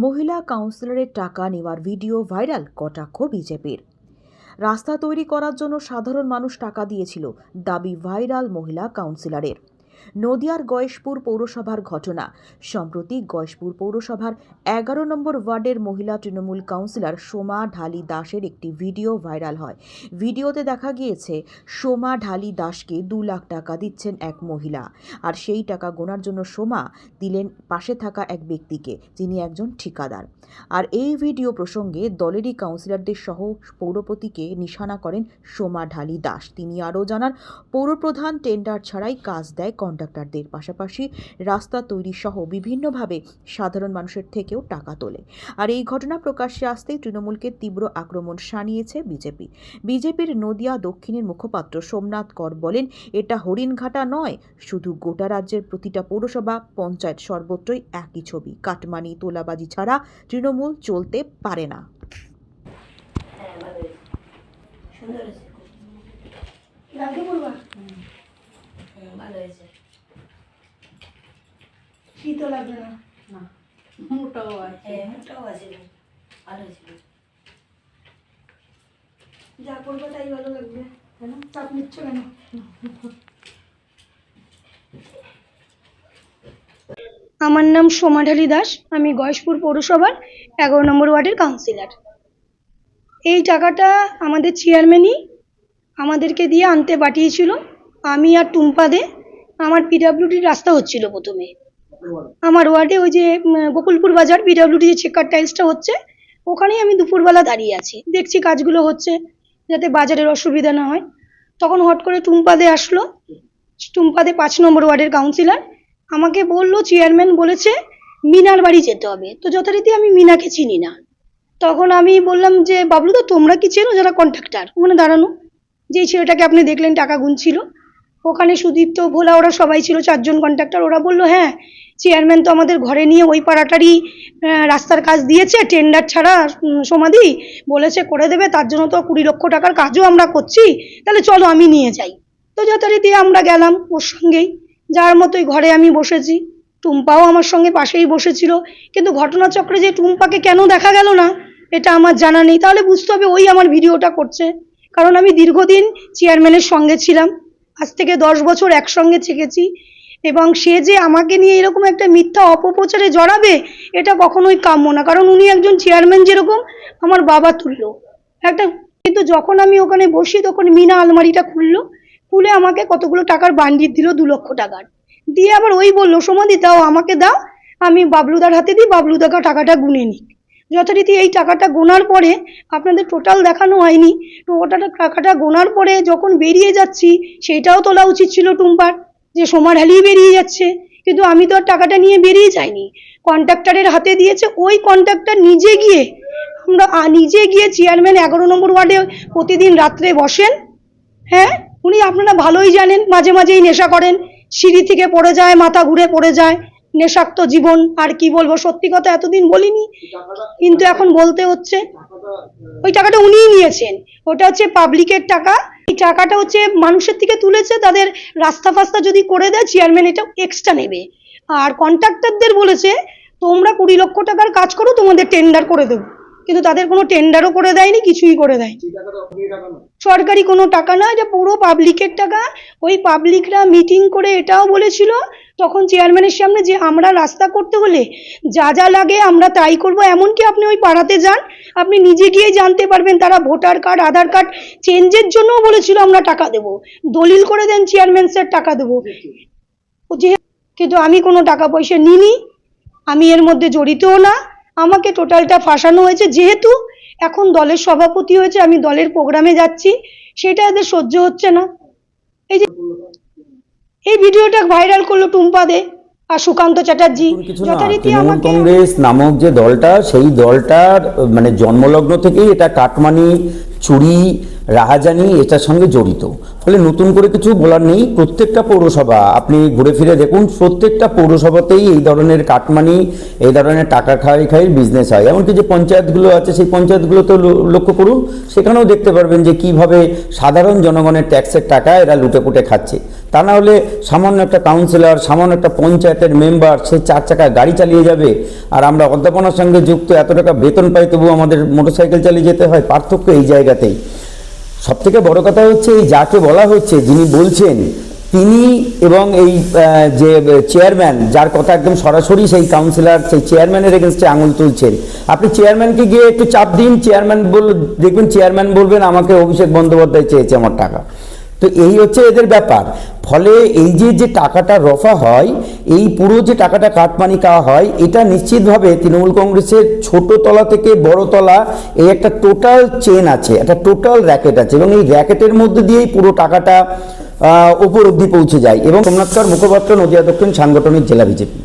মহিলা কাউন্সিলরের টাকা নেওয়ার ভিডিও ভাইরাল, কটাক্ষ বিজেপির। রাস্তা তৈরি করার জন্য সাধারণ মানুষ টাকা দিয়েছিল, দাবি ভাইরাল মহিলা কাউন্সিলরের। নদিয়ার গয়েশপুর পৌরসভার ঘটনা। সম্প্রতি গয়েশপুর পৌরসভার 11 নম্বর ওয়ার্ডের মহিলা তৃণমূল কাউন্সিলর সোমা ঢালি দাসের একটি ভিডিও ভাইরাল হয়। ভিডিওতে দেখা গিয়েছে সোমা ঢালি দাসকে 2 লাখ টাকা দিচ্ছেন এক মহিলা, আর সেই টাকা গোনার জন্য সোমা দিলেন পাশে থাকা এক ব্যক্তিকে, যিনি একজন ঠিকাদার। আর এই ভিডিও প্রসঙ্গে দলেরই কাউন্সিলরদের সহ পৌরপতিকে নিশানা করেন সোমা ঢালি দাস। তিনি আরও জানান, পৌরপ্রধান টেন্ডার ছাড়াই কাজ দেয় কন্ট্রাক্টরদের, পাশাপাশি রাস্তা তৈরি সহ বিভিন্নভাবে সাধারণ মানুষের থেকেও টাকা তোলে। আর এই ঘটনা প্রকাশ্যে আসতেই তৃণমূলকে তীব্র আক্রমণ শানিয়েছে বিজেপির নদিয়া দক্ষিণের মুখপাত্র সোমনাথ কর বলেন, এটা হরিণঘাটা নয়, শুধু গোটা রাজ্যের প্রতিটা পৌরসভা পঞ্চায়েত সর্বত্রই একই ছবি। কাটমানি তোলাবাজি ছাড়া তৃণমূল চলতে পারে না। শীতও লাগবে না, মোটাও আছে, মোটাও আছে, ভালো ছিল। যা করবো তাই ভালো লাগবে, কেন চাপ নিচ্ছ কেন? আমার নাম সোমা ঢালি দাস, আমি গয়েশপুর পৌরসভার 11 নম্বর ওয়ার্ডের কাউন্সিলর। এই টাকাটা আমাদের চেয়ারম্যানই আমাদেরকে দিয়ে আনতে পাঠিয়েছিল। আমি আর টুম্পা দে, আমার পিডাব্লিউডির রাস্তা হচ্ছিল প্রথমে আমার ওয়ার্ডে, ওই যে গোকুলপুর বাজার পিডাব্লিউডি যে চেকার টাইলসটা হচ্ছে, ওখানেই আমি দুপুরবেলা দাঁড়িয়ে আছি, দেখছি কাজগুলো হচ্ছে যাতে বাজারের অসুবিধা না হয়। তখন হট করে টুম্পা দে আসলো। টুম্পা দে 5 নম্বর ওয়ার্ডের কাউন্সিলর, আমাকে বললো চেয়ারম্যান বলেছে মিনার বাড়ি যেতে হবে। তো যথারীতি আমি মিনাকে চিনি না। তখন আমি বললাম যে বাবলু দা তোমরা কি চেনো যারা কন্ট্রাক্টর ওখানে দাঁড়ানো, যেই ছেলেটাকে আপনি দেখলেন টাকা গুনছিল, ওখানে সুদীপ্ত ভোলা ওরা সবাই ছিল, 4 জন কন্ট্রাক্টর। ওরা বললো হ্যাঁ, চেয়ারম্যান তো আমাদের ঘরে নিয়ে ওই পাড়াটারই রাস্তার কাজ দিয়েছে টেন্ডার ছাড়া, সমাধি বলেছে করে দেবে, তার জন্য তো 20 লক্ষ টাকার কাজও আমরা করছি, তাহলে চলো আমি নিয়ে যাই। তো যথারীতি আমরা গেলাম ওর সঙ্গেই, যার মতোই ঘরে আমি বসেছি, টুম্পাও আমার সঙ্গে পাশেই বসেছিল। কিন্তু ঘটনাচক্রে যে টুম্পাকে কেন দেখা গেল না এটা আমার জানা নেই, তাহলে বুঝতে হবে ওই আমার ভিডিওটা করছে। কারণ আমি দীর্ঘদিন চেয়ারম্যানের সঙ্গে ছিলাম, আজ থেকে 10 বছর একসঙ্গে থেকেছি, এবং সে যে আমাকে নিয়ে এরকম একটা মিথ্যা অপপ্রচারে জড়াবে এটা কখনোই কাম্য না। কারণ উনি একজন চেয়ারম্যান যেরকম আমার বাবা তুল্য একটা। কিন্তু যখন আমি ওখানে বসি তখন মিনা আলমারিটা খুলে আমাকে কতগুলো টাকার বান্ডিল দিল, 2 লক্ষ টাকার, দিয়ে আবার ওই বললো সমাধি দাও আমাকে দাও, আমি বাবলুদার হাতে দিই, বাবলুদাকে টাকাটা গুনে নিই। যথারীতি এই টাকাটা গোনার পরে, আপনাদের টোটাল দেখানো হয়নি, তো ওটা টাকাটা গোনার পরে যখন বেরিয়ে যাচ্ছি, সেইটাও তোলা উচিত ছিল টুম্পার, যে সোমা ঢালিয়ে বেরিয়ে যাচ্ছে। কিন্তু আমি তো আর টাকাটা নিয়ে বেরিয়ে যাইনি, কন্ট্রাক্টরের হাতে দিয়েছে। ওই কন্ট্রাক্টর নিজে গিয়ে চেয়ারম্যান 11 নম্বর ওয়ার্ডে প্রতিদিন রাত্রে বসেন। হ্যাঁ, উনি আপনারা ভালোই জানেন মাঝে মাঝেই নেশা করেন, সিঁড়ি থেকে পড়ে যায়, মাথা ঘুরে পড়ে যায়, নেশাক্ত জীবন। আর কি বলবো, সত্যি কথা এতদিন বলিনি, কিন্তু এখন বলতে হচ্ছে। ওই টাকাটা উনিই নিয়েছেন, ওটা হচ্ছে পাবলিকের টাকা। এই টাকাটা হচ্ছে মানুষের থেকে তুলেছে, তাদের রাস্তা ফাস্তা যদি করে দেয় চেয়ারম্যান এটা এক্সট্রা নেবে। আর কন্ট্রাক্টরদের বলেছে তোমরা 20 লক্ষ টাকার কাজ করো, তোমাদের টেন্ডার করে দেবো। কিন্তু তাদের কোনো টেন্ডারও করে দেয়নি, কিছুই করে দেয়নি। সরকারি কোনো টাকা না, এটা পুরো পাবলিকের টাকা। ওই পাবলিকরা মিটিং করে এটাও বলেছিল তখন চেয়ারম্যানের সামনে যে আমরা রাস্তা করতে হলে যা যা লাগে আমরা তাই করব। এমনকি আপনি ওই পাড়াতে যান, আপনি নিজে গিয়ে জানতে পারবেন, তারা ভোটার কার্ড আধার কার্ড চেঞ্জের জন্যও বলেছিল আমরা টাকা দেবো, দলিল করে দেন চেয়ারম্যান স্যার টাকা দেবো। কিন্তু আমি কোনো টাকা পয়সা নিইনি, আমি এর মধ্যে জড়িতও না। আমাকে টোটালটা ফাঁসানো হয়েছে। যেহেতু এখন দলের সভাপতি হয়েছে, আমি দলের প্রোগ্রামে যাচ্ছি, সেটা এদের সহ্য হচ্ছে না। এই ভিডিওটা ভাইরাল করলো টুম্পা দে আর সুকান্ত চ্যাটার্জি। যথারীতি তৃণমূল কংগ্রেস নামক যে দলটা, সেই দলটার মানে জন্মলগ্ন থেকেই এটা কাটমানি, চুরি, রাহাজানি এটার সঙ্গে জড়িত। ফলে নতুন করে কিছু বলার নেই। প্রত্যেকটা পৌরসভা আপনি ঘুরে ফিরে দেখুন, প্রত্যেকটা পৌরসভাতেই এই ধরনের কাটমানি, এই ধরনের টাকা খাই বিজনেস হয়। এমনকি যে পঞ্চায়েতগুলো আছে সেই পঞ্চায়েতগুলোতে লক্ষ্য করুন, সেখানেও দেখতে পারবেন যে কিভাবে সাধারণ জনগণের ট্যাক্সের টাকা এরা লুটেপুটে খাচ্ছে। তা না হলে সামান্য একটা কাউন্সিলর, সামান্য একটা পঞ্চায়েতের মেম্বার, সে 4 চাকা গাড়ি চালিয়ে যাবে, আর আমরা অধ্যাপনার সঙ্গে যুক্ত এত টাকা বেতন পাই তবু আমাদের মোটরসাইকেল চালিয়ে যেতে হয়। পার্থক্য এই জায়গাতেই। সবথেকে বড় কথা হচ্ছে এই যাকে বলা হচ্ছে, যিনি বলছেন তিনি এবং এই যে চেয়ারম্যান, যার কথা একদম সরাসরি সেই কাউন্সিলর সেই চেয়ারম্যানের এগেনস্টে আঙুল তুলছেন। আপনি চেয়ারম্যানকে গিয়ে একটু চাপ দিন, চেয়ারম্যান দেখবেন চেয়ারম্যান বলবেন আমাকে অভিষেক বন্দ্যোপাধ্যায় চেয়েছে আমার টাকা। তো এই হচ্ছে এদের ব্যাপার। ফলে এই যে টাকাটা রফা হয়, এই পুরো যে টাকাটা কাটমানি খাওয়া হয়, এটা নিশ্চিতভাবে তৃণমূল কংগ্রেসের ছোট তলা থেকে বড় তলা এই একটা টোটাল চেন আছে, একটা টোটাল র্যাকেট আছে, এবং এই র্যাকেটের মধ্যে দিয়েই পুরো টাকাটা উপর অবধি পৌঁছে যায়। এবং সোমনাথ কর মুখপাত্র, নদিয়া দক্ষিণ সাংগঠনিক জেলা বিজেপি।